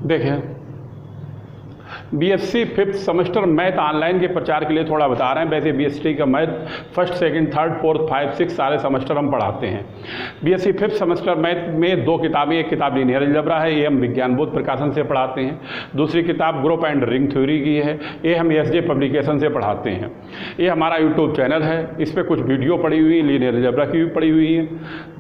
देखें, BSc fifth semester math online के प्रचार के लिए थोड़ा बता रहे हैं। वैसे बीएससी का math first, second, third, fourth, 5, 6 सारे सेमेस्टर हम पढ़ाते हैं। बीएससी फिफ्थ सेमेस्टर मैथ में 2 किताबें, एक किताब लीनियर अलजेब्रा है, ये हम विज्ञान बोध प्रकाशन से पढ़ाते हैं। दूसरी किताब ग्रुप एंड रिंग थ्योरी की है, ये हम एसजे पब्लिकेशन से पढ़ाते हैं। ये हमारा यूट्यूब चैनल है, इस पर कुछ वीडियो पड़ी हुई है, लीनियर अलजेब्रा की भी पड़ी हुई है,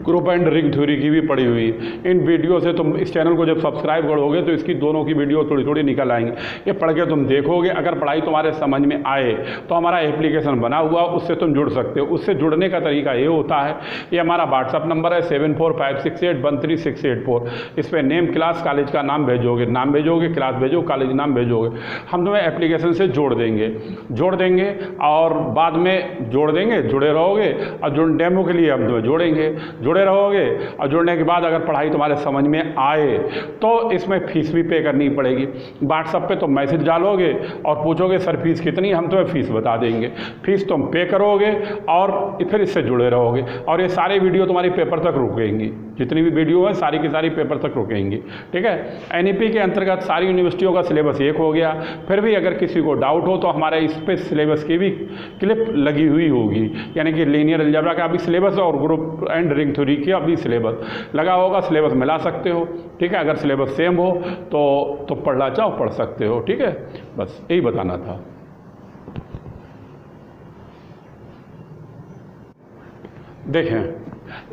ग्रुप एंड रिंग थ्योरी की भी पड़ी हुई है। इन वीडियो से तुम इस चैनल को जब सब्सक्राइब करोगे तो इसकी दोनों की वीडियो थोड़ी थोड़ी निकल आएंगी। ये पढ़ के तुम देखोगे, अगर पढ़ाई तुम्हारे समझ में आए तो हमारा एप्लीकेशन बना हुआ, उससे तुम जुड़ सकते हो। उससे जुड़ने का तरीका ये होता है, ये हमारा व्हाट्सअप नंबर है 7456813684। इस पर नेम, क्लास, कॉलेज का नाम भेजोगे, क्लास भेजो, कॉलेज नाम भेजोगे, हम तुम्हें एप्लीकेशन से जोड़ देंगे और बाद में जुड़े रहोगे और डेमो के लिए हम तुम्हें जुड़े रहोगे। और जुड़ने के बाद अगर पढ़ाई तुम्हारे समझ में आए तो इसमें फीस भी पे करनी पड़ेगी। व्हाट्सएप पे तुम मैसेज डालोगे और पूछोगे सर फीस कितनी, हम तुम्हें फीस बता देंगे। फीस तुम पे करोगे और फिर इससे जुड़े रहोगे। और ये सारे वीडियो तुम्हारी पेपर तक रुकेंगी, जितनी भी वीडियो है सारी की सारी पेपर तक रुकेंगी। ठीक है। एनईपी के अंतर्गत सारी यूनिवर्सिटियों का सिलेबस एक हो गया। फिर भी अगर किसी को डाउट हो तो हमारे इस पे सिलेबस की भी क्लिप लगी हुई होगी, यानी कि लीनियर अलजेब्रा का भी सिलेबस और ग्रुप एंड रिंग थ्योरी का भी सिलेबस लगा होगा। सिलेबस मिला सकते हो। ठीक है। अगर सिलेबस सेम हो तो पढ़ना चाहो पढ़ सकते हो। ठीक है, बस यही बताना था। देखें,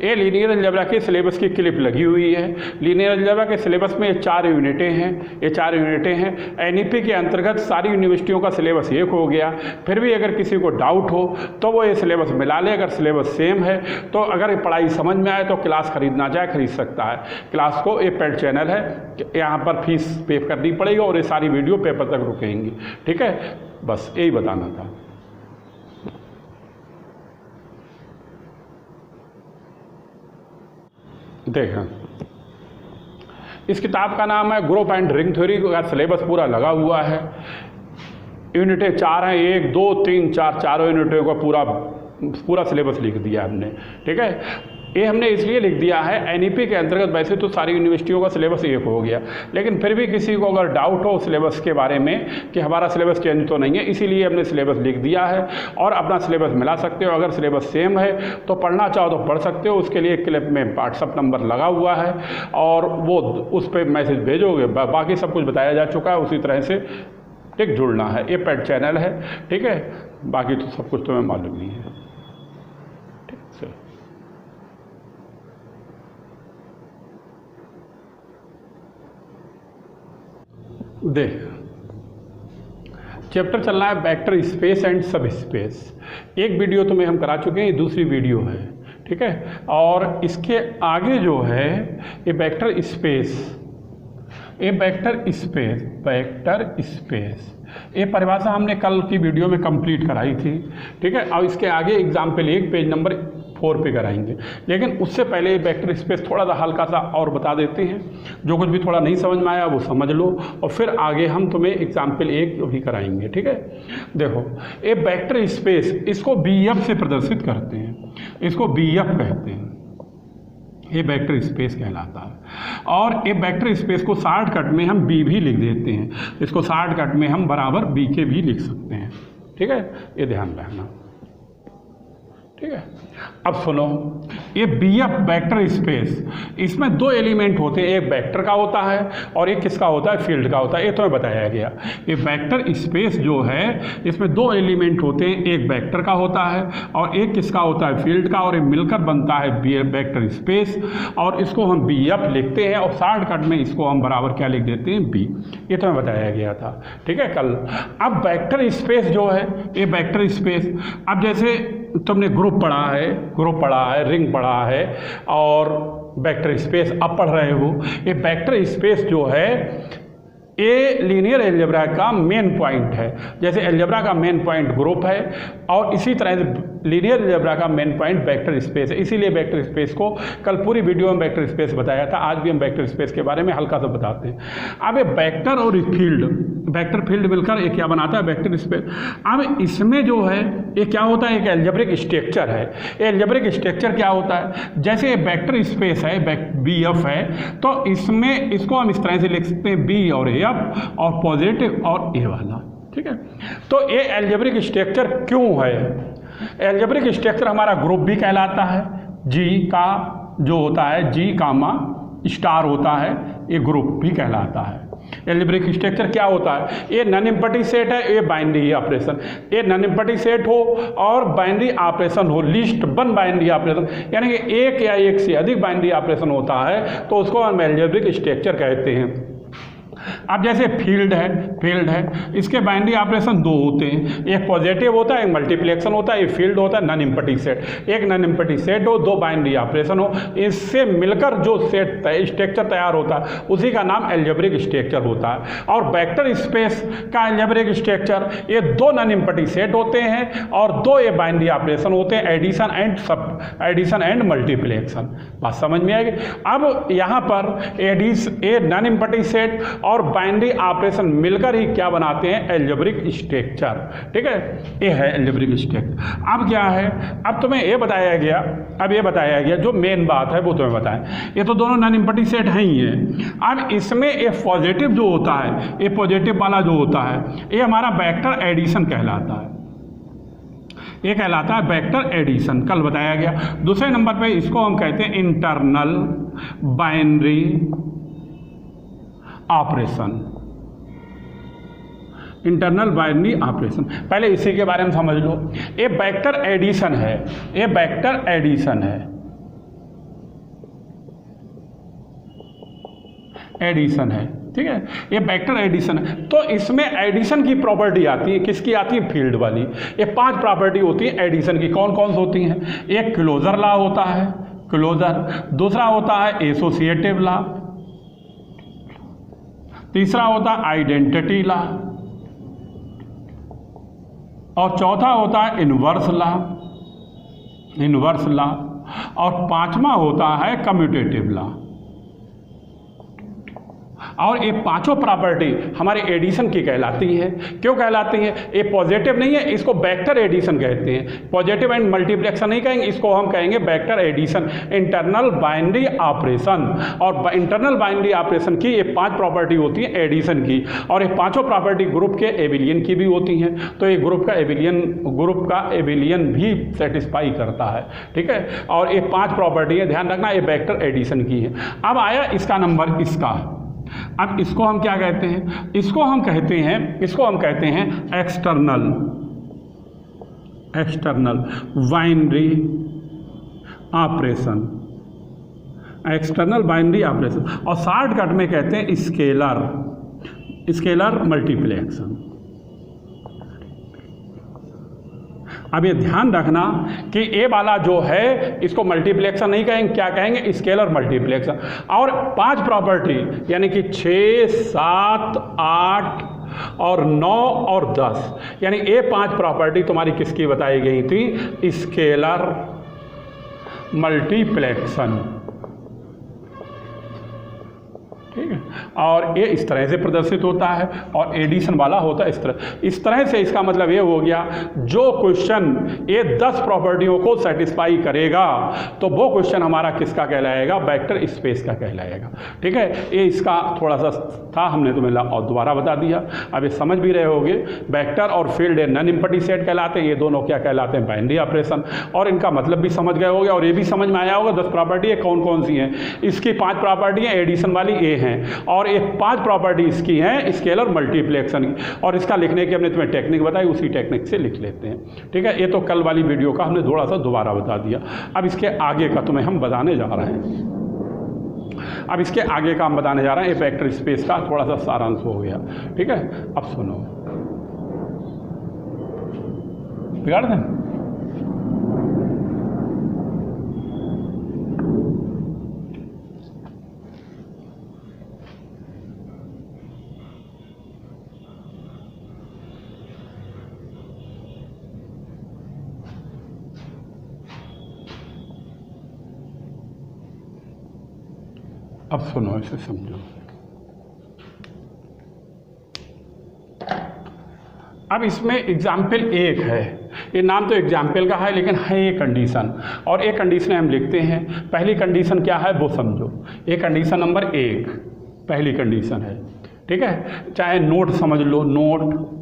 ये लीनियर अलजेब्रा के सिलेबस की क्लिप लगी हुई है। लीनियर अलजेब्रा के सिलेबस में 4 यूनिटें हैं। एनईपी के अंतर्गत सारी यूनिवर्सिटियों का सिलेबस एक हो गया। फिर भी अगर किसी को डाउट हो तो वो ये सिलेबस मिला ले। अगर सिलेबस सेम है तो अगर पढ़ाई समझ में आए तो क्लास खरीदना चाहे खरीद सकता है। क्लास को ये पेड चैनल है, यहाँ पर फीस पे करनी पड़ेगी और ये सारी वीडियो पेपर तक रुकेंगी। ठीक है, बस यही बताना था। देखें, इस किताब का नाम है ग्रुप एंड रिंग थ्योरी का सिलेबस पूरा लगा हुआ है। यूनिटें 4 हैं, 1, 2, 3, 4 चारों यूनिटों का पूरा सिलेबस लिख दिया हमने। ठीक है। ये हमने इसलिए लिख दिया है, एनईपी के अंतर्गत वैसे तो सारी यूनिवर्सिटियों का सिलेबस एक हो गया, लेकिन फिर भी किसी को अगर डाउट हो सिलेबस के बारे में कि हमारा सिलेबस चेंज तो नहीं है, इसीलिए हमने सिलेबस लिख दिया है और अपना सिलेबस मिला सकते हो। अगर सिलेबस सेम है तो पढ़ना चाहो तो पढ़ सकते हो। उसके लिए क्लिप में व्हाट्सअप नंबर लगा हुआ है और वो उस पर मैसेज भेजोगे। बाकी सब कुछ बताया जा चुका है, उसी तरह से ठीक जुड़ना है। ये पेड चैनल है। ठीक है, बाकी तो सब कुछ तुम्हें मालूम नहीं है। देख, चैप्टर चल रहा है वेक्टर स्पेस एंड सब स्पेस। एक वीडियो तो हम करा चुके हैं, ये दूसरी वीडियो है। ठीक है। और इसके आगे जो है ये वेक्टर स्पेस ये परिभाषा हमने कल की वीडियो में कंप्लीट कराई थी। ठीक है। और इसके आगे एग्जाम्पल 1 पेज नंबर 4 पे कराएंगे, लेकिन उससे पहले वेक्टर स्पेस थोड़ा सा हल्का सा और बता देते हैं। जो कुछ भी थोड़ा नहीं समझ में आया वो समझ लो और फिर आगे हम तुम्हें एग्जाम्पल 1 भी कराएंगे। ठीक है। देखो, ये वेक्टर स्पेस इसको BF से प्रदर्शित करते हैं, इसको BF कहते हैं। ये वेक्टर स्पेस कहलाता है। और ये वेक्टर स्पेस को शॉर्टकट में हम B भी लिख देते हैं। इसको शॉर्टकट में हम बराबर BK भी लिख सकते हैं। ठीक है, ये ध्यान रखना। ठीक है। अब सुनो, ये BF वेक्टर स्पेस, इसमें 2 एलिमेंट होते हैं, एक वेक्टर का होता है और एक किसका होता है, फील्ड का होता है। ये तुम्हें बताया गया। ये वेक्टर स्पेस जो है इसमें 2 एलिमेंट होते हैं, एक वेक्टर का होता है और एक किसका होता है, फील्ड का, और ये मिलकर बनता है वेक्टर स्पेस। और इसको हम BF लिखते हैं और शॉर्टकट में इसको हम बराबर क्या लिख देते हैं, B। ये तुम्हें बताया गया था। ठीक है, कल। अब वेक्टर स्पेस जो है ये वेक्टर स्पेस, अब जैसे तुमने ग्रुप पढ़ा है, रिंग पढ़ा है और वेक्टर स्पेस अब पढ़ रहे हो। ये वेक्टर स्पेस जो है ये लीनियर अलजेब्रा का मेन पॉइंट है। जैसे अलजेब्रा का मेन पॉइंट ग्रुप है और इसी तरह से लीनियर अलजेब्रा का मेन पॉइंट वेक्टर स्पेस है। इसीलिए वेक्टर स्पेस को कल पूरी वीडियो में वेक्टर स्पेस बताया था, आज भी हम वेक्टर स्पेस के बारे में हल्का सा बताते हैं। अब ये वेक्टर और फील्ड, वेक्टर फील्ड मिलकर ये क्या बनाता है, वेक्टर स्पेस। अब इसमें जो है ये क्या होता है, एक एल्जेब्रिक स्ट्रक्चर है। एल्जेब्रिक स्ट्रक्चर क्या होता है, जैसे वेक्टर स्पेस है बी एफ है, तो इसमें इसको हम इस तरह से लिख सकते हैं बी और एफ और पॉजिटिव और ए वाला, ठीक है। तो ये एल्जेब्रिक स्ट्रक्चर क्यों है, एल्जेब्रिक स्ट्रक्चर हमारा ग्रुप भी कहलाता है, जी का जो होता है जी कामा स्टार होता है, ये ग्रुप भी कहलाता है। एल्जेब्रिक स्ट्रक्चर क्या होता है, ये नन एम्पटी सेट है, ये बाइनरी ऑपरेशन, ये नन एम्पटी सेट हो और बाइनरी ऑपरेशन हो, लिस्ट वन बाइनरी ऑपरेशन, यानी कि एक या एक से अधिक बाइनरी ऑपरेशन होता है तो उसको हम एल्जेब्रिक स्ट्रक्चर कहते हैं। अब जैसे फील्ड है, इसके बाइनरी ऑपरेशन दो होते हैं, एक पॉजिटिव होता है, एक मल्टीप्लेक्शन होता है, एक फील्ड होता है नन एम्पटी सेट। एक नन एम्पटी सेट हो, दो बाइनरी ऑपरेशन हो, इससे मिलकर जो सेट स्ट्रक्चर तैयार होता है उसी का नाम एल्जेब्रिक स्ट्रक्चर होता है। और वेक्टर स्पेस का एल्जेब्रिक स्ट्रक्चर, ये दो नन एम्पटी सेट होते हैं और दो ये बाइनरी ऑपरेशन होते हैं, एडिशन एंड मल्टीप्लेक्शन। बात समझ में आएगी। अब यहाँ पर ए नन एम्पटी सेट और बाइनरी ऑपरेशन मिलकर ही क्या बनाते हैं, एल्जेब्रिक स्ट्रक्चर, ठीक है। ये है एल्जेब्रिक स्ट्रक्चर। अब क्या है, अब तुम्हें ये बताया गया, जो मेन बात है वो तुम्हें बताएं। ये तो दोनों नॉन एम्पटी सेट हैं ही हैं। अब इसमें ये पॉजिटिव जो होता है, ये पॉजिटिव वाला जो होता है, ये हमारा वेक्टर एडिशन कहलाता है, ये कहलाता है वेक्टर एडिशन, कल बताया गया। दूसरे नंबर पे इसको हम कहते हैं internal binary operation, internal binary operation. पहले इसी के बारे में समझ लो। ये वेक्टर एडिशन है, ये वेक्टर एडिशन है, एडिशन है, ठीक है। ये वेक्टर एडिशन है, तो इसमें एडिशन की प्रॉपर्टी आती है, किसकी आती है, फील्ड वाली। ये 5 प्रॉपर्टी होती है एडिशन की। कौन कौन सी होती हैं, एक क्लोजर लॉ होता है, क्लोजर। दूसरा होता है एसोसिएटिव लॉ। तीसरा होता है आइडेंटिटी लॉ। और चौथा होता है इनवर्स लॉ। और पांचवा होता है कम्यूटेटिव लॉ। और ये पांचों प्रॉपर्टी हमारे एडिशन की कहलाती है। क्यों कहलाती है, ये पॉजिटिव नहीं है, इसको वेक्टर एडिशन कहते हैं। पॉजिटिव एंड मल्टीप्लेक्शन नहीं कहेंगे, इसको हम कहेंगे vector addition, internal binary operation. और इंटरनल बाइनरी ऑपरेशन की ये 5 प्रॉपर्टी होती है एडिशन की, और ये पांचों प्रॉपर्टी ग्रुप के एबिलियन की भी होती हैं। तो ये ग्रुप का एबिलियन भी सेटिस्फाई करता है, ठीक है। और ये 5 प्रॉपर्टी है, ध्यान रखना, ये वेक्टर एडिशन की है। अब आया इसका नंबर, इसका। अब इसको हम क्या कहते हैं, इसको हम कहते हैं external binary operation, external binary operation. और शॉर्टकट में कहते हैं स्केलर मल्टीप्लेक्शन। अब ये ध्यान रखना कि ए वाला जो है इसको मल्टीप्लेक्शन नहीं कहेंगे, क्या कहेंगे, स्केलर मल्टीप्लेक्शन। और 5 प्रॉपर्टी यानी कि 6, 7, 8 और 9 और 10, यानी ये 5 प्रॉपर्टी तुम्हारी किसकी बताई गई थी, स्केलर मल्टीप्लेक्शन, ठीक है। और ये इस तरह से प्रदर्शित होता है, और एडिशन वाला होता है इस तरह से। इसका मतलब ये हो गया, जो क्वेश्चन ये 10 प्रॉपर्टियों को सेटिस्फाई करेगा तो वो क्वेश्चन हमारा किसका कहलाएगा, वेक्टर स्पेस का कहलाएगा, ठीक है। ये इसका थोड़ा सा था, हमने तुम्हें और दोबारा बता दिया। अब ये समझ भी रहे होगे, वेक्टर और फील्ड नन एम्पटी सेट कहलाते हैं, ये दोनों क्या कहलाते हैं, बाइनरी ऑपरेशन। और इनका मतलब भी समझ गए होगे, और ये भी समझ में आया होगा 10 प्रॉपर्टी है कौन कौन सी हैं। इसकी 5 प्रॉपर्टियाँ एडिशन वाली ये हैं, और एक 5 प्रॉपर्टी इसकी हैं स्केलर मल्टीप्लेक्शन की। और इसका लिखने की हमने तुम्हें टेक्निक बताई, उसी टेक्निक से लिख लेते हैं, ठीक है। ये तो कल वाली वीडियो का हमने थोड़ा सा दोबारा बता दिया। अब इसके आगे का तुम्हें हम बताने जा रहे हैं। अब इसके आगे का हम बताने जा रहे हैं, ये वेक्टर स्पेस का थोड़ा सा सारांश हो गया, ठीक है। अब सुनो, बिगाड़ दें। अब सुनो, इसे समझो। अब इसमें एग्जाम्पल एक है, ये नाम तो एग्जाम्पल का है लेकिन है ये कंडीशन, और एक कंडीशन हम लिखते हैं। पहली कंडीशन क्या है वो समझो, ये कंडीशन नंबर 1 पहली कंडीशन है, ठीक है। चाहे नोट समझ लो, नोट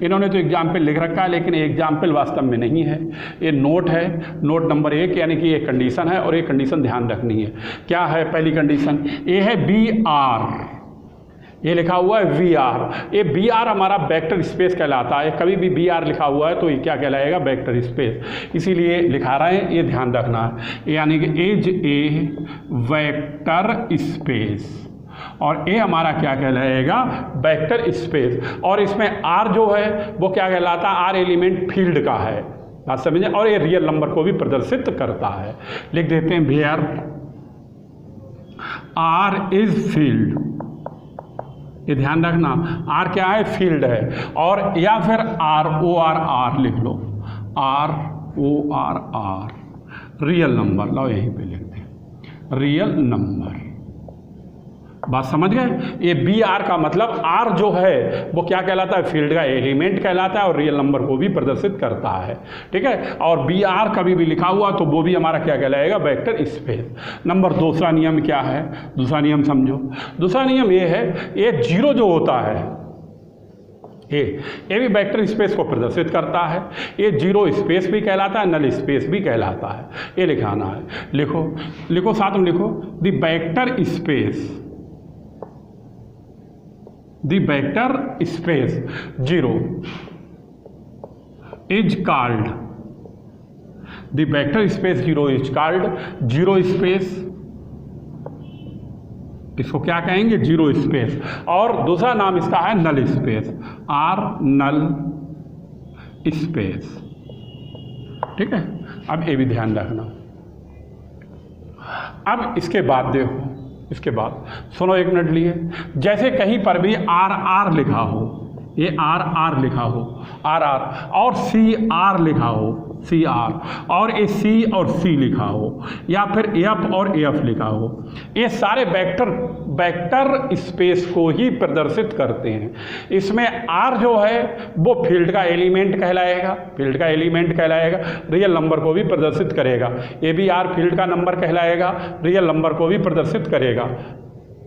इन्होंने तो एग्जाम्पल लिख रखा है लेकिन एग्जाम्पल वास्तव में नहीं है, ये नोट है, नोट नंबर 1, यानी कि ये कंडीशन है और ये कंडीशन ध्यान रखनी है। क्या है पहली कंडीशन? ये है BR, ये लिखा हुआ है VR। ये BR हमारा वेक्टर स्पेस कहलाता है। कभी भी BR लिखा हुआ है तो ये क्या कहलाएगा? Vector space. इसीलिए लिखा रहे हैं, ये ध्यान रखना है, यानी कि इज ए वेक्टर स्पेस, और ये हमारा क्या कहलाएगा? Vector space. और इसमें R जो है वो क्या कहलाता है? R एलिमेंट फील्ड का है, बात समझे, और ये रियल नंबर को भी प्रदर्शित करता है। लिख देते हैं वेयर R इज फील्ड, ये ध्यान रखना, R क्या है? फील्ड है। और या फिर ROR लिख लो, ROR रियल नंबर, लो यहीं पे लिख दें रियल नंबर। बात समझ गए? ये BR का मतलब R जो है वो क्या कहलाता है? फील्ड का एलिमेंट कहलाता है और रियल नंबर को भी प्रदर्शित करता है, ठीक है। और BR कभी भी लिखा हुआ तो वो भी हमारा क्या कहलाएगा? Vector space. नंबर दूसरा नियम क्या है? दूसरा नियम समझो। दूसरा नियम ये है, ये 0 जो होता है ये भी वेक्टर स्पेस को प्रदर्शित करता है। ये 0 स्पेस भी कहलाता है, नल स्पेस भी कहलाता है। ये लिखाना है, लिखो लिखो साथ में लिखो, the vector space, the vector space 0 is called, the vector space 0 is called 0 space, इसको क्या कहेंगे? 0 स्पेस। और दूसरा नाम इसका है null space, R null space, ठीक है। अब ये भी ध्यान रखना। अब इसके बाद देखो, इसके बाद सुनो, 1 मिनट लिए, जैसे कहीं पर भी RR लिखा हो, ये RR लिखा हो, RR, और CR लिखा हो, CR, और ये C और C लिखा हो, या फिर F और AF लिखा हो, ये सारे वेक्टर स्पेस को ही प्रदर्शित करते हैं। इसमें R जो है वो फील्ड का एलिमेंट कहलाएगा, फील्ड का एलिमेंट कहलाएगा, रियल नंबर को भी प्रदर्शित करेगा। ये भी R फील्ड का नंबर कहलाएगा, रियल नंबर को भी प्रदर्शित करेगा,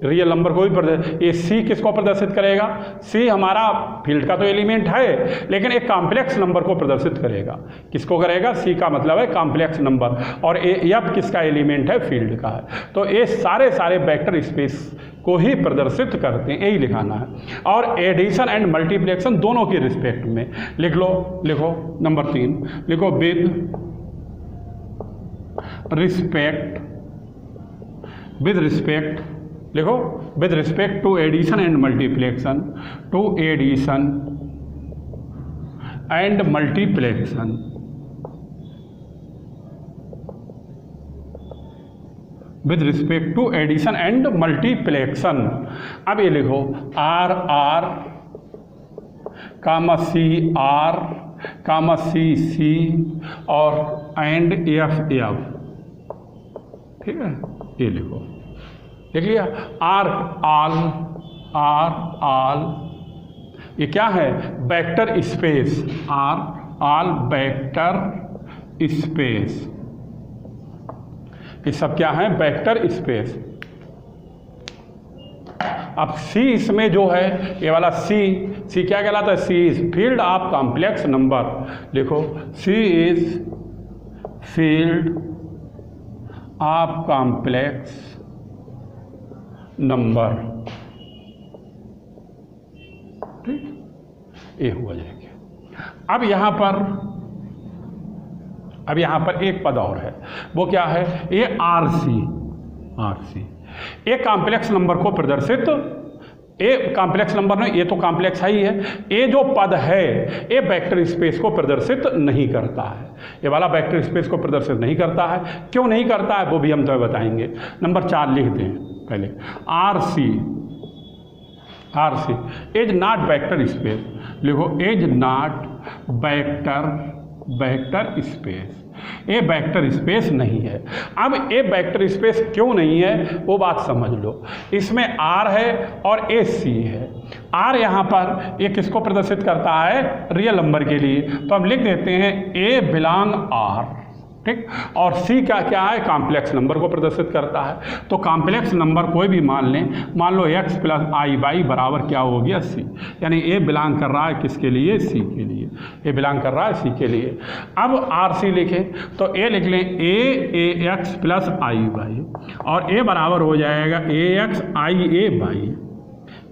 रियल नंबर को भी प्रदर्शित। ये C किसको प्रदर्शित करेगा? C हमारा फील्ड का तो एलिमेंट है लेकिन एक कॉम्प्लेक्स नंबर को प्रदर्शित करेगा। किसको करेगा? C का मतलब है कॉम्प्लेक्स नंबर, और F किसका एलिमेंट है? फील्ड का है। तो ये सारे वेक्टर स्पेस को ही प्रदर्शित करते हैं, यही लिखाना है। और एडिशन एंड मल्टीप्लिकेशन दोनों की रिस्पेक्ट में लिख लो, लिखो नंबर 3 लिखो, विद रिस्पेक्ट लिखो, with respect to addition and multiplication, to addition and multiplication, with respect to addition and multiplication. अब ये लिखो RR comma CR comma CC और एंड FF, ठीक है। ये लिखो, देख लिया, R ऑल, ये क्या है? Vector space, R all vector space, ये सब क्या है? Vector space. अब C इसमें जो है, ये वाला C क्या कहलाता है? C is field of complex number, लिखो C is field of complex number, ठीक, ये हुआ जाएगा। अब यहाँ पर एक पद और है, वो क्या है? ये RC, एक कॉम्प्लेक्स नंबर को प्रदर्शित, ये कॉम्प्लेक्स नंबर नहीं, ये तो कॉम्प्लेक्स ही है। ये जो पद है ये वेक्टर स्पेस को प्रदर्शित नहीं करता है, ये वाला वेक्टर स्पेस को प्रदर्शित नहीं करता है। क्यों नहीं करता है वो भी हम तो बताएंगे। नंबर 4 लिख दें पहले, RC is not vector space, लिखो is not vector space. A vector space नहीं है। अब ए वेक्टर स्पेस क्यों नहीं है वो बात समझ लो। इसमें R है और ए C है। R यहाँ पर ये किसको प्रदर्शित करता है, रियल नंबर के लिए, तो हम लिख देते हैं ए बिलोंग R, ठीक। और C का क्या है, कॉम्प्लेक्स नंबर को प्रदर्शित करता है। तो कॉम्प्लेक्स नंबर कोई भी मान लें, मान लो x प्लस आई बाई बराबर क्या हो गया C, यानी ए बिलोंग कर रहा है किसके लिए, C के लिए, ए बिलोंग कर रहा है C के लिए। अब RC लिखें तो ए लिख लें ए एक्स प्लस आई बाई, और ए बराबर हो जाएगा ए एक्स आई ए बाई,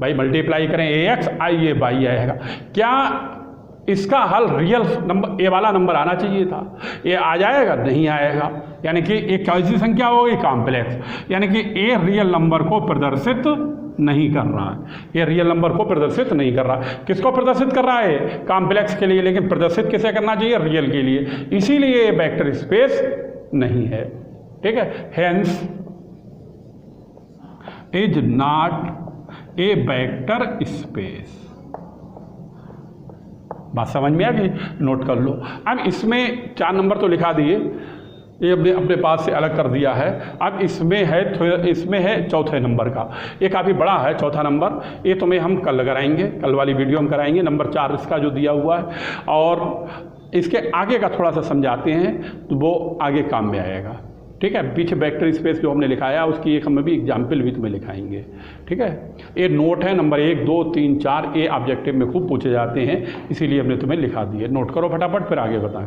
भाई मल्टीप्लाई करें ए एक्स आई ए बाई आएगा। क्या इसका हल रियल नंबर ए वाला नंबर आना चाहिए था, ये आ जाएगा, नहीं आएगा, यानी कि एक कैसी संख्या होगी, कॉम्प्लेक्स, यानी कि ए रियल नंबर को प्रदर्शित नहीं कर रहा है, ये रियल नंबर को प्रदर्शित नहीं कर रहा। किसको प्रदर्शित कर रहा है, कॉम्प्लेक्स के लिए, लेकिन प्रदर्शित किसे करना चाहिए, रियल के लिए, इसीलिए ये वेक्टर स्पेस नहीं है, ठीक है। Hence is not a vector space. बात समझ में आ गई, नोट कर लो। अब इसमें 4 नंबर तो लिखा दिए, ये अपने पास से अलग कर दिया है। अब इसमें है चौथे नंबर का, ये काफ़ी बड़ा है चौथा नंबर, ये तुम्हें हम कल कराएंगे, कल वाली वीडियो हम कराएंगे। नंबर 4 इसका जो दिया हुआ है, और इसके आगे का थोड़ा सा समझाते हैं तो वो आगे काम में आएगा, ठीक है। पीछे वेक्टर स्पेस जो हमने लिखाया उसकी एक हम भी एग्जाम्पल भी तुम्हें लिखाएंगे, ठीक है। ये नोट है नंबर 1, 2, 3, 4, ये ऑब्जेक्टिव में खूब पूछे जाते हैं, इसीलिए हमने तुम्हें लिखा दिए। नोट करो फटाफट, फिर आगे बताएं।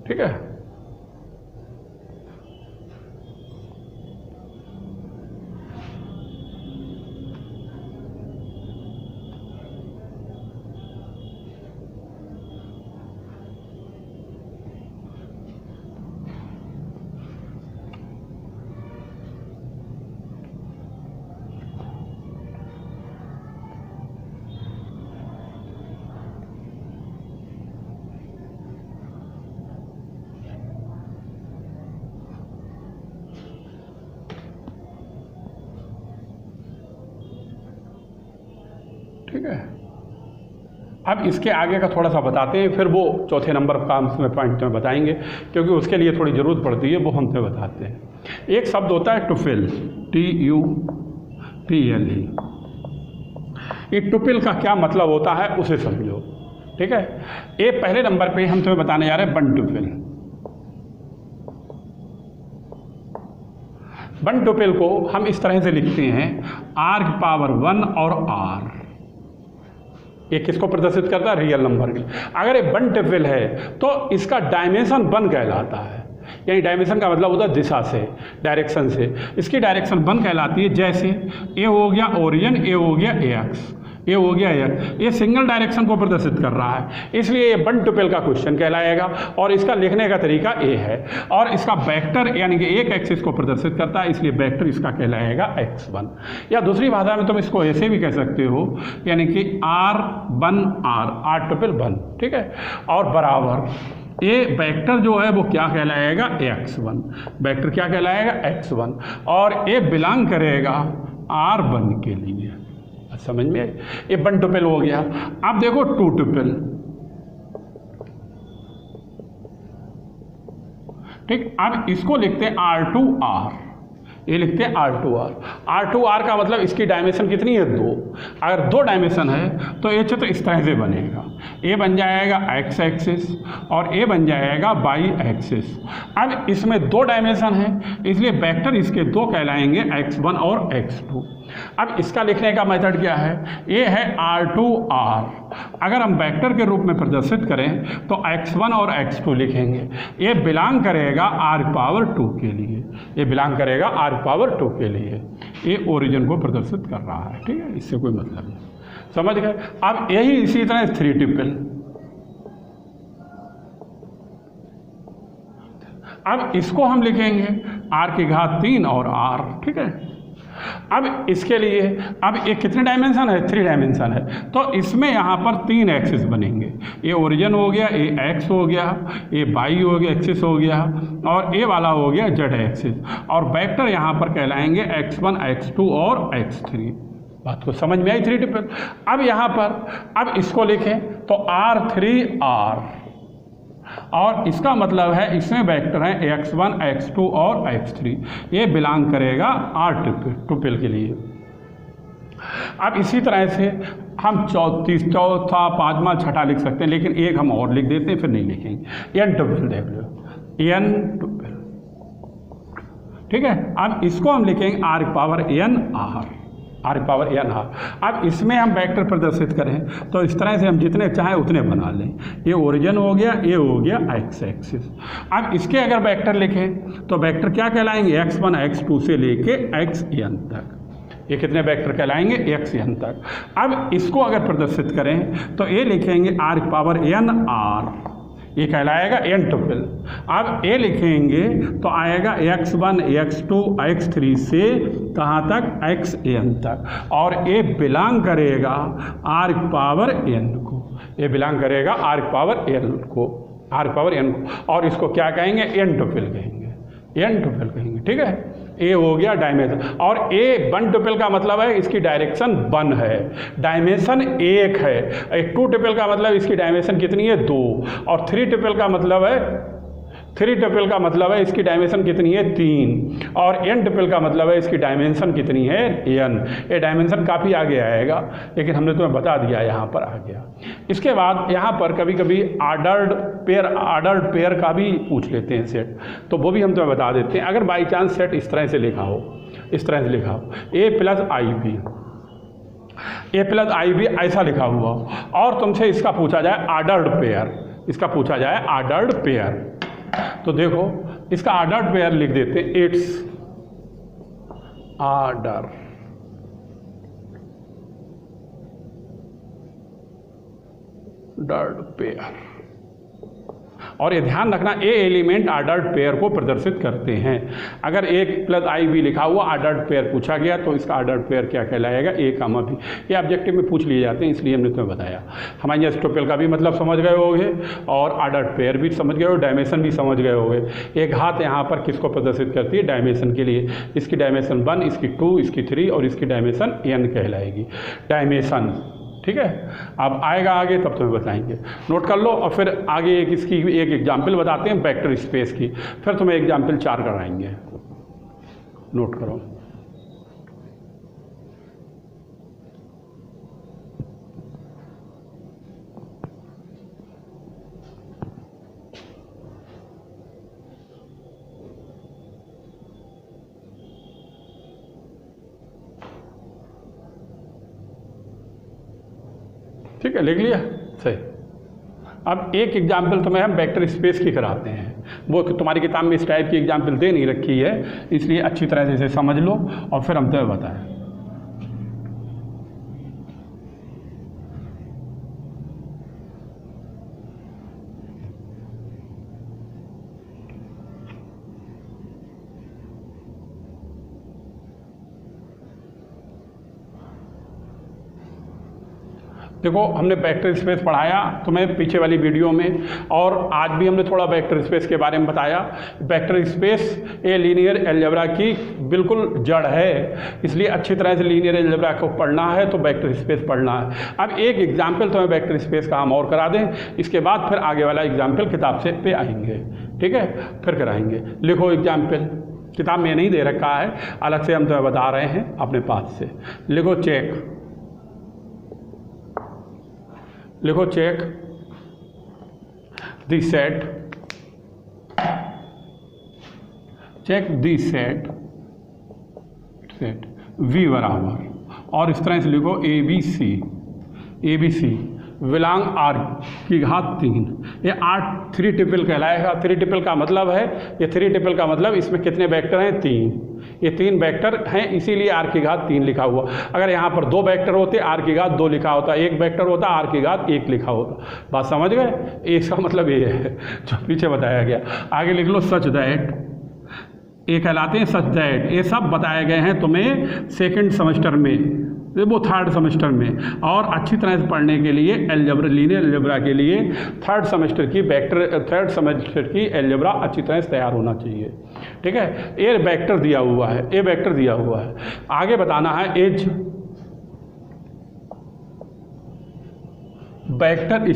ठीक है, ठीक है। अब इसके आगे का थोड़ा सा बताते हैं, फिर वो चौथे नंबर का हम इसमें पॉइंट में बताएंगे, क्योंकि उसके लिए थोड़ी ज़रूरत पड़ती है, वो हम तुम्हें बताते हैं। एक शब्द होता है टुफिल, TUPLE। ये टुपिल का क्या मतलब होता है उसे समझो, ठीक है। ये पहले नंबर पे हम तुम्हें बताने जा रहे हैं वन टुपिल। वन टुपिल को हम इस तरह से लिखते हैं R की पावर 1 और R, ये किसको प्रदर्शित करता है, रियल नंबर के। अगर ये वन टुपिल है तो इसका डायमेंशन 1 कहलाता है, यानी डायमेंशन का मतलब होता है दिशा से, डायरेक्शन से। इसकी डायरेक्शन 1 कहलाती है। जैसे ए हो गया ओरिजिन, ए हो गया एक्स, ये हो गया ये सिंगल डायरेक्शन को प्रदर्शित कर रहा है, इसलिए ये वन टुपिल का क्वेश्चन कहलाएगा। और इसका लिखने का तरीका ए है, और इसका वेक्टर यानी कि एक एक्सिस को प्रदर्शित करता है, इसलिए वेक्टर इसका कहलाएगा x1। या दूसरी भाषा में तुम इसको ऐसे भी कह सकते हो, यानी कि R टुपिल 1, ठीक है। और बराबर ये वेक्टर जो है वो क्या कहलाएगा, x1, वेक्टर क्या कहलाएगा, x1, और ये बिलोंग करेगा R1 के लिए। समझ में, ये वन टुपिल हो गया। अब देखो टू टुपिल, ठीक। अब इसको लिखते हैं R2R, ये लिखते हैं R2R का मतलब इसकी डायमेंशन कितनी है, 2। अगर 2 डायमेंशन है तो ये चित्र इस तरह से बनेगा, ए बन जाएगा x एक्सिस और ए बन जाएगा y एक्सिस। अब इसमें 2 डायमेंशन है, इसलिए वेक्टर इसके 2 कहलाएंगे, x1 और x2। अब इसका लिखने का मेथड क्या है, ये है R2R। अगर हम वेक्टर के रूप में प्रदर्शित करें तो x1 और x2 लिखेंगे। ये बिलोंग करेगा R⁴ के लिए, ये बिलोंग करेगा R⁴ के लिए, ये ओरिजिन को प्रदर्शित कर रहा है, ठीक है। इससे कोई मतलब नहीं, समझ गए। अब यही इसी तरह 3 टुपिल, अब इसको हम लिखेंगे R⁴ और R, ठीक है। अब इसके लिए अब ये कितने डायमेंशन है, 3 डायमेंशन है, तो इसमें यहाँ पर 3 एक्सिस बनेंगे। ये ओरिजिन हो गया, ये एक्स हो गया, ये वाई हो गया, एक्सिस हो गया, और ये वाला हो गया जेड एक्सिस, और वेक्टर यहाँ पर कहलाएंगे x1 x2 और x3। बात को समझ में आई 3 डिपेंड। अब यहाँ पर अब इसको लिखें तो R3R, और इसका मतलब है इसमें वेक्टर हैं x1 x2 और x3, ये बिलोंग करेगा R ट्रिपल के लिए। अब इसी तरह से हम चौथा, पाँचवा, छठा लिख सकते हैं, लेकिन एक हम और लिख देते हैं, फिर नहीं लिखेंगे। n ट्रिपल देख लो, n ट्रिपल, ठीक है। अब इसको हम लिखेंगे r power n r, r power n r। अब इसमें हम वेक्टर प्रदर्शित करें तो इस तरह से हम जितने चाहें उतने बना लें। ये ओरिजिन हो गया, ये हो गया x एक्सिस। अब इसके अगर वेक्टर लिखें तो वेक्टर क्या कहलाएंगे, x1 x2 से लेके xn तक। ये कितने वेक्टर कहलाएंगे, xn तक। अब इसको अगर प्रदर्शित करें तो ये लिखेंगे r पावर n r, ये कहलाएगा n ट्रिपल। अब ये लिखेंगे तो आएगा x1 x2 x3 से कहाँ तक, xn तक, और ये बिलोंग करेगा r पावर n को, ये बिलोंग करेगा r पावर n को, r पावर n को, और इसको क्या कहेंगे, n ट्रिपल कहेंगे, n ट्रिपल कहेंगे, ठीक है। ए हो गया डायमेंशन, और ए 1 ट्रिपल का मतलब है इसकी डायरेक्शन 1 है, डायमेंशन 1 है। एक 2 ट्रिपल का मतलब इसकी डायमेंशन कितनी है, 2, और 3 ट्रिपल का मतलब है, 3 ट्रिपल का मतलब है इसकी डायमेंशन कितनी है, 3, और n ट्रिपल का मतलब है इसकी डायमेंशन कितनी है, n। ये डायमेंशन काफ़ी आगे आएगा, लेकिन हमने तुम्हें बता दिया यहाँ पर आ गया। इसके बाद यहाँ पर कभी कभी ऑर्डर्ड पेयर का भी पूछ लेते हैं सेट, तो वो भी हम तुम्हें बता देते हैं। अगर बाई चांस सेट इस तरह से लिखा हो, इस तरह से लिखा हो, a प्लस आई बी ऐसा लिखा हुआ हो, और तुमसे इसका पूछा जाए ऑर्डर्ड पेयर, इसका पूछा जाए ऑर्डर्ड पेयर, तो देखो इसका ऑर्डर्ड पेयर लिख देते हैं, इट्स ऑर्डर पेयर। और ये ध्यान रखना, ए एलिमेंट ऑर्डर्ड पेयर को प्रदर्शित करते हैं। अगर a प्लस आई बी लिखा हुआ ऑर्डर्ड पेयर पूछा गया तो इसका ऑर्डर्ड पेयर क्या कहलाएगा, a कामा b। ये ऑब्जेक्टिव में पूछ लिए जाते हैं, इसलिए हमने तुम्हें बताया। हमारे यहाँ ट्रिपल का भी मतलब समझ गए होंगे, और ऑर्डर्ड पेयर भी समझ गए हो, डायमेंशन भी समझ गए होंगे। एक हाथ यहाँ पर किसको प्रदर्शित करती है, डायमेंशन के लिए। इसकी डायमेंशन 1, इसकी 2, इसकी 3, और इसकी डायमेंशन n कहलाएगी, डायमेंशन, ठीक है। अब आएगा आगे तब तुम्हें बताएंगे, नोट कर लो। और फिर आगे एक इसकी एक एग्जाम्पल बताते हैं वेक्टर स्पेस की, फिर तुम्हें एग्जाम्पल 4 कराएंगे, नोट करो। ठीक है, लिख लिया, सही। अब एक एग्जाम्पल तुम्हें हम वेक्टर स्पेस की कराते हैं, वो तुम्हारी किताब में इस टाइप की एग्जाम्पल दे नहीं रखी है, इसलिए अच्छी तरह से इसे समझ लो और फिर हम तुम्हें बताएं। देखो, हमने वेक्टर स्पेस पढ़ाया तुम्हें पीछे वाली वीडियो में, और आज भी हमने थोड़ा वेक्टर स्पेस के बारे में बताया। वेक्टर स्पेस ये लीनियर अलजेब्रा की बिल्कुल जड़ है, इसलिए अच्छी तरह से लीनियर अलजेब्रा को पढ़ना है तो वेक्टर स्पेस पढ़ना है। अब एक एग्जाम्पल तुम्हें वेक्टर स्पेस का हम और करा दें, इसके बाद फिर आगे वाला एग्जाम्पल किताब से पे आएंगे, ठीक है, फिर कराएंगे। लिखो एग्जाम्पल, किताब में नहीं दे रखा है, अलग से हम तुम्हें बता रहे हैं अपने पास से। लिखो चेक, लिखो check the set, check the set V बराबर, और इस तरह से लिखो ABC बिलोंग R की घात 3। ये R 3 ट्रिपल कहलाएगा। 3 ट्रिपल का मतलब है, ये 3 ट्रिपल का मतलब इसमें कितने वेक्टर हैं, 3। ये 3 वेक्टर हैं, इसीलिए R की घात 3 लिखा हुआ। अगर यहाँ पर 2 वेक्टर होते, R की घात 2 लिखा होता, 1 वेक्टर होता, R की घात 1 लिखा होता। बात समझ गए? इसका मतलब ये है जो पीछे बताया गया। आगे लिख लो सच दैट ये कहलाते हैं सच दैट। ये सब बताए गए हैं तुम्हें सेकंड सेमेस्टर में, वो थर्ड सेमेस्टर में। और अच्छी तरह से पढ़ने के लिए अलजेब्रा, लीनियर अलजेब्रा के लिए थर्ड सेमेस्टर की अलजेब्रा अच्छी तरह से तैयार होना चाहिए। ठीक है, ये वेक्टर दिया हुआ है, ये वेक्टर दिया हुआ है। आगे बताना है as vector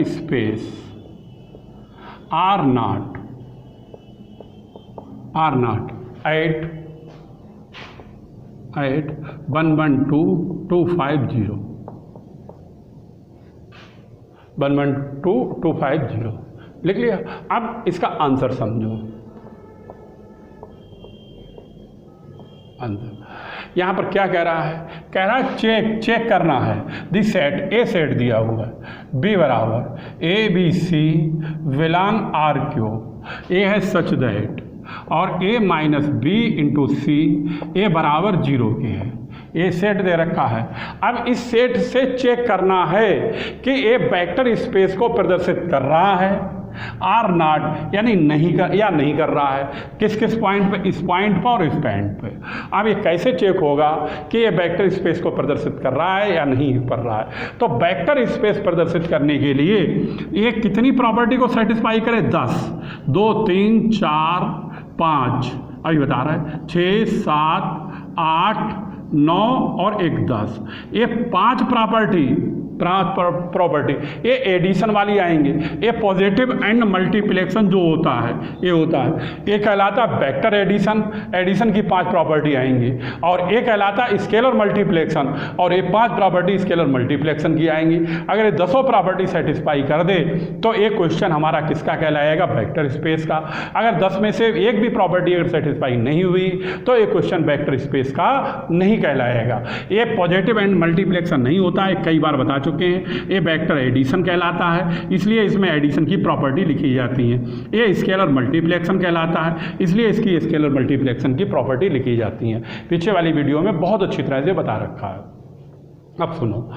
space are not at 112,250 112,250 लिख लिया। अब इसका आंसर समझो। आंसर यहाँ पर क्या कह रहा है? कह रहा है चेक करना है दी सेट, ए सेट दिया हुआ है, बी बराबर ABC बिलोंग RQ, ए है सच दैट, और A माइनस B इंटू सी, ए बराबर 0 के है। ये सेट दे रखा है। अब इस सेट से चेक करना है कि ये वेक्टर स्पेस को प्रदर्शित कर रहा है आर नॉट यानी नहीं कर रहा है। किस किस पॉइंट पे? इस पॉइंट पर और इस पॉइंट पे। अब ये कैसे चेक होगा कि ये वेक्टर स्पेस को प्रदर्शित कर रहा है या नहीं कर रहा है? तो वेक्टर स्पेस प्रदर्शित करने के लिए ये कितनी प्रॉपर्टी को सेटिस्फाई करे? 10, 2, 3, 4, 5, अभी बता रहा है 6, 7, 8, 9 और 1 10। ये 5 प्रॉपर्टी ये एडिशन वाली आएंगे। ये पॉजिटिव एंड मल्टीप्लेक्शन जो होता है ये होता है, ये कहलाता है वेक्टर एडिशन की 5 प्रॉपर्टी आएंगी। और ये कहलाता है स्केलर मल्टीप्लेक्शन, और ये 5 प्रॉपर्टी स्केलर मल्टीप्लेक्शन की आएंगी। अगर ये 10 प्रॉपर्टी सेटिस्फाई कर दे तो एक क्वेश्चन हमारा किसका कहलाएगा? वेक्टर स्पेस का। अगर 10 में से एक भी प्रॉपर्टी अगर सेटिस्फाई नहीं हुई तो ये क्वेश्चन वेक्टर स्पेस का नहीं कहलाएगा। ये पॉजिटिव एंड मल्टीप्लेक्शन नहीं होता है, कई बार बता चुके हैं। ये वेक्टर एडिशन कहलाता है, इसलिए इसमें एडिशन की प्रॉपर्टी लिखी जाती है। ये स्केलर मल्टीप्लेक्शन कहलाता है, इसलिए इसकी स्केलर मल्टीप्लेक्शन की प्रॉपर्टी लिखी जाती है। पीछे वाली वीडियो में बहुत अच्छी तरह से बता रखा है। अब सुनो,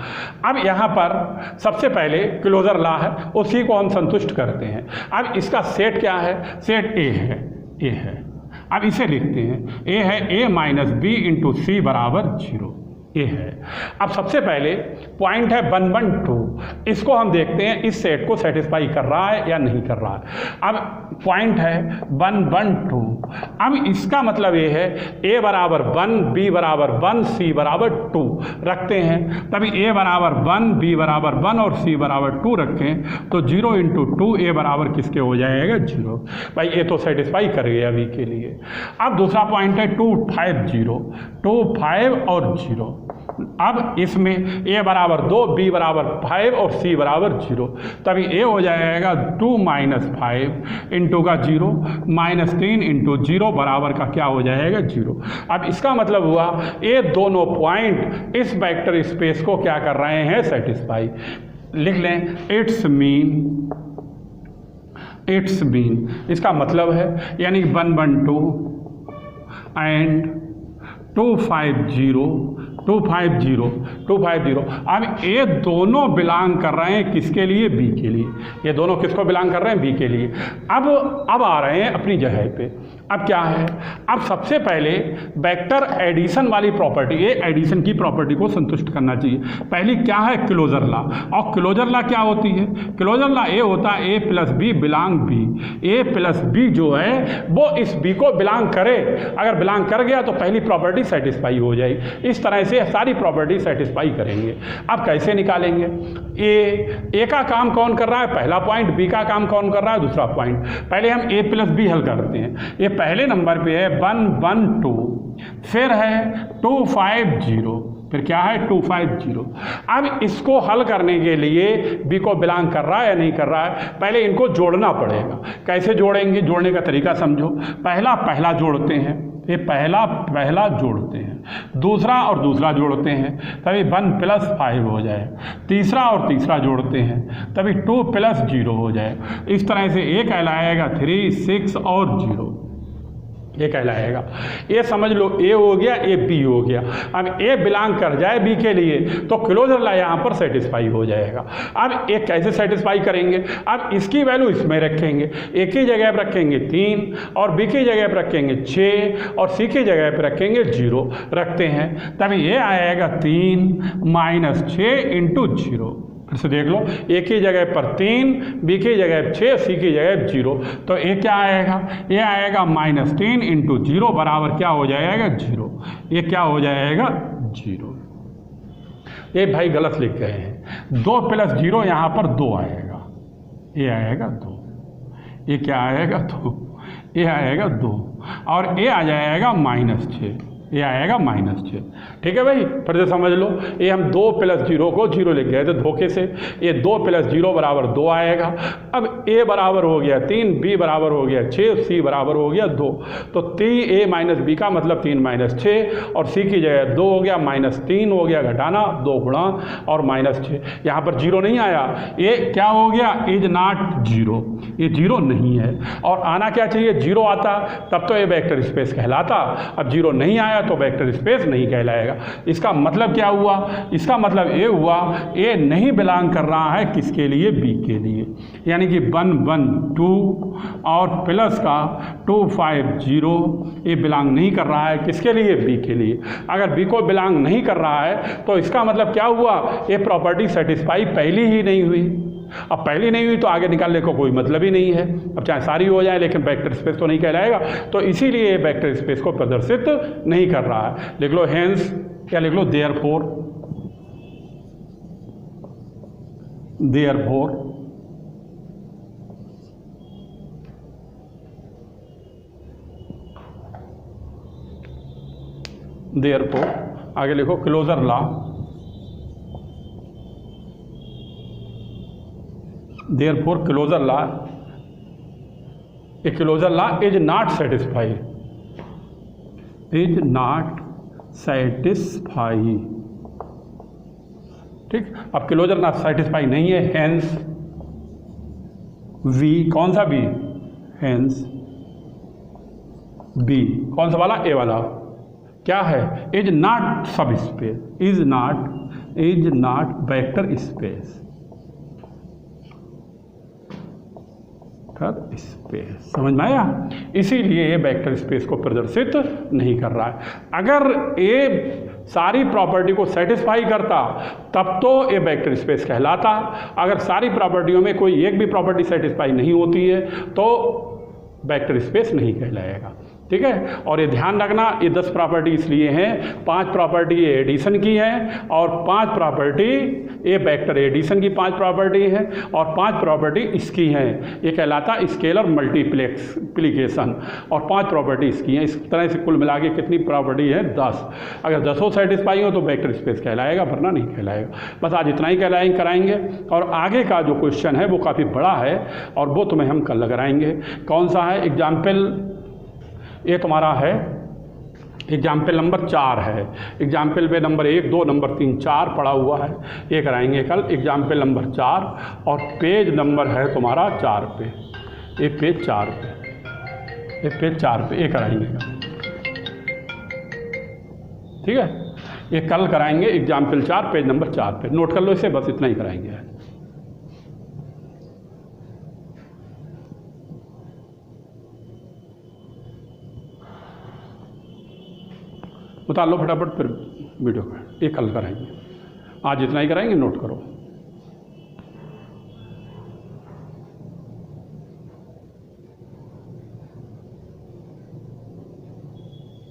अब यहाँ पर सबसे पहले क्लोजर लॉ है, उसी को हम संतुष्ट करते हैं। अब इसका सेट क्या है? सेट ए है। अब इसे लिखते हैं, ए है A माइनस B इंटू सी बराबर 0, ये है। अब सबसे पहले पॉइंट है 1 1 2, इसको हम देखते हैं इस सेट को सेटिस्फाई कर रहा है या नहीं कर रहा है। अब पॉइंट है 1 1 2, अब इसका मतलब ये है A बराबर 1, B बराबर 1, C बराबर 2 रखते हैं। तभी A बराबर 1, B बराबर 1 और C बराबर 2 रखें तो 0 इंटू 2 A बराबर किसके हो जाएगा? 0। भाई ये तो सेटिस्फाई कर गया अभी के लिए। अब दूसरा पॉइंट है 2 5 0, 2 5 और 0। अब इसमें A बराबर 2, B बराबर 5 और C बराबर 0, तभी A हो जाएगा 2 माइनस 5 इंटू का 0 माइनस 3 इंटू 0 बराबर का क्या हो जाएगा? 0। अब इसका मतलब हुआ ये दोनों पॉइंट इस वेक्टर स्पेस को क्या कर रहे हैं? सेटिस्फाई। लिख लें इट्स मीन, इसका मतलब है यानी 1 1 2 एंड 250। अब ये दोनों बिलोंग कर रहे हैं किसके लिए? बी के लिए। ये दोनों किसको बिलोंग कर रहे हैं? बी के लिए। अब आ रहे हैं अपनी जगह पे। अब क्या है? अब सबसे पहले वेक्टर एडिशन वाली प्रॉपर्टी, ये एडिशन की प्रॉपर्टी को संतुष्ट करना चाहिए। पहली क्या है? Closure law. और क्लोजर लॉ क्या होती है? क्लोजर लॉ ये होता है A plus B belong B. A plus B जो है वो इस बी को बिलोंग करे, अगर बिलोंग कर गया तो पहली प्रॉपर्टी सेटिस्फाई हो जाएगी। इस तरह से सारी प्रॉपर्टी सेटिस्फाई करेंगे। अब कैसे निकालेंगे? ए का काम कौन कर रहा है? पहला पॉइंट। बी का काम कौन कर रहा है? दूसरा पॉइंट। पहले हम A प्लस बी हल करते हैं। ये पहले नंबर पे है 1 1 2, फिर है 2 5 0, फिर क्या है? 2 5 0। अब इसको हल करने के लिए बी को बिलोंग कर रहा है या नहीं कर रहा है, पहले इनको जोड़ना पड़ेगा। कैसे जोड़ेंगे? जोड़ने का तरीका समझो। पहला जोड़ते हैं, ये पहला जोड़ते हैं, दूसरा और दूसरा जोड़ते हैं, तभी 1 प्लस 5 हो जाए। तीसरा और तीसरा जोड़ते हैं, तभी 2 प्लस 0 हो जाए। इस तरह से ये कहलाएगा 3 6 और 0। ये कहलाएगा। ए समझ लो ए हो गया, ए बी हो गया। अब ए बिलोंग कर जाए बी के लिए तो क्लोजर लॉ यहाँ पर सेटिस्फाई हो जाएगा। अब ए कैसे सेटिस्फाई करेंगे? अब इसकी वैल्यू इसमें रखेंगे, ए की जगह पर रखेंगे 3 और बी की जगह पर रखेंगे 6 और सी की जगह पर रखेंगे 0 रखते हैं, तब ये आएगा 3 - 6 × 0। फिर से देख लो, ए की जगह पर 3, बी की जगह पर 6, सी की जगह पर 0, तो ए क्या आएगा? ये आएगा -3 × 0 बराबर क्या हो जाएगा? 0। ये क्या हो जाएगा? 0। ये भाई गलत लिख गए हैं। 2 + 0 यहाँ पर 2 आएगा, ये आएगा 2, ये क्या आएगा? 2, ये आएगा 2 और ये आ जाएगा -6, ये आएगा -6। ठीक है भाई, फिर से समझ लो, ये हम 2 + 0 को 0 लिख गए थे धोखे से। ये 2 + 0 बराबर 2 आएगा। अब a बराबर हो गया 3, b बराबर हो गया 6, c बराबर हो गया 2, तो 3a - b का मतलब 3 - 6 और c की जगह 2 हो गया, -3 हो गया, घटाना 2 गुणा और -6। यहाँ पर 0 नहीं आया, ये क्या हो गया? इज नॉट 0, ये 0 नहीं है। और आना क्या चाहिए? 0 आता तब तो ये वेक्टर स्पेस कहलाता। अब 0 नहीं आया तो वेक्टर स्पेस नहीं कहलाएगा। इसका मतलब क्या हुआ? इसका मतलब ये हुआ ए नहीं बिलोंग कर रहा है किसके लिए? बी के लिए। यानी कि 1 1 2 और प्लस का 2 5 0 ये बिलोंग नहीं कर रहा है किसके लिए? बी के लिए। अगर बी को बिलोंग नहीं कर रहा है तो इसका मतलब क्या हुआ? ये प्रॉपर्टी सेटिस्फाई पहली ही नहीं हुई। अब पहली नहीं हुई तो आगे निकालने को कोई मतलब ही नहीं है। अब चाहे सारी हो जाए लेकिन वेक्टर स्पेस तो नहीं कहलाएगा, तो इसीलिए ये वेक्टर स्पेस को प्रदर्शित नहीं कर रहा है। लिख लो हेंस, क्या लिख लो? देयरफॉर, देयरफॉर देयरफॉर आगे लिखो closure law, therefore closure law, a closure law is not satisfied, is not satisfy। ठीक, अब क्लोजर ना सेटिस्फाई नहीं है, हेंस वी, कौन सा बी? हेंस बी, कौन सा वाला? ए वाला क्या है? इज नॉट सब space, is not vector space, space. समझ में आया? इसीलिए ये वेक्टर स्पेस को प्रदर्शित नहीं कर रहा है। अगर ये सारी प्रॉपर्टी को सेटिस्फाई करता तब तो ये वेक्टर स्पेस कहलाता। अगर सारी प्रॉपर्टियों में कोई एक भी प्रॉपर्टी सेटिस्फाई नहीं होती है तो वेक्टर स्पेस नहीं कहलाएगा। ठीक है, और ये ध्यान रखना, ये 10 प्रॉपर्टी इसलिए हैं, 5 प्रॉपर्टी ये एडिशन की है और 5 प्रॉपर्टी ये वेक्टर एडिशन की 5 प्रॉपर्टी है और 5 प्रॉपर्टी इसकी हैं। ये कहलाता स्केलर मल्टीप्लिकेशन और 5 प्रॉपर्टी इसकी हैं। इस तरह से कुल मिला के कितनी प्रॉपर्टी है? 10। अगर 10 सेटिस्फाई हो तो वेक्टर स्पेस कहलाएगा, वरना नहीं कहलाएगा। बस आज इतना ही कराएंगे और आगे का जो क्वेश्चन है वो काफ़ी बड़ा है और वो तुम्हें हम कल कराएंगे। कौन सा है? एग्जाम्पल ये तुम्हारा है, एग्जाम्पल नंबर 4 है। एग्जाम्पल पे नंबर 1 2 नंबर 3 4 पड़ा हुआ है, ये कराएंगे कल। एग्जाम्पल नंबर 4 और पेज नंबर है तुम्हारा 4 पे, ये पेज 4 पे, ये पेज 4 पे ये कराएंगे कल। ठीक है, ये कल कराएंगे एग्जाम्पल 4 पेज नंबर 4 पे। नोट कर लो इसे, बस इतना ही कराएंगे। उतार लो फटाफट, फिर वीडियो का ये कल कराएंगे। आज इतना ही कराएंगे, नोट करो।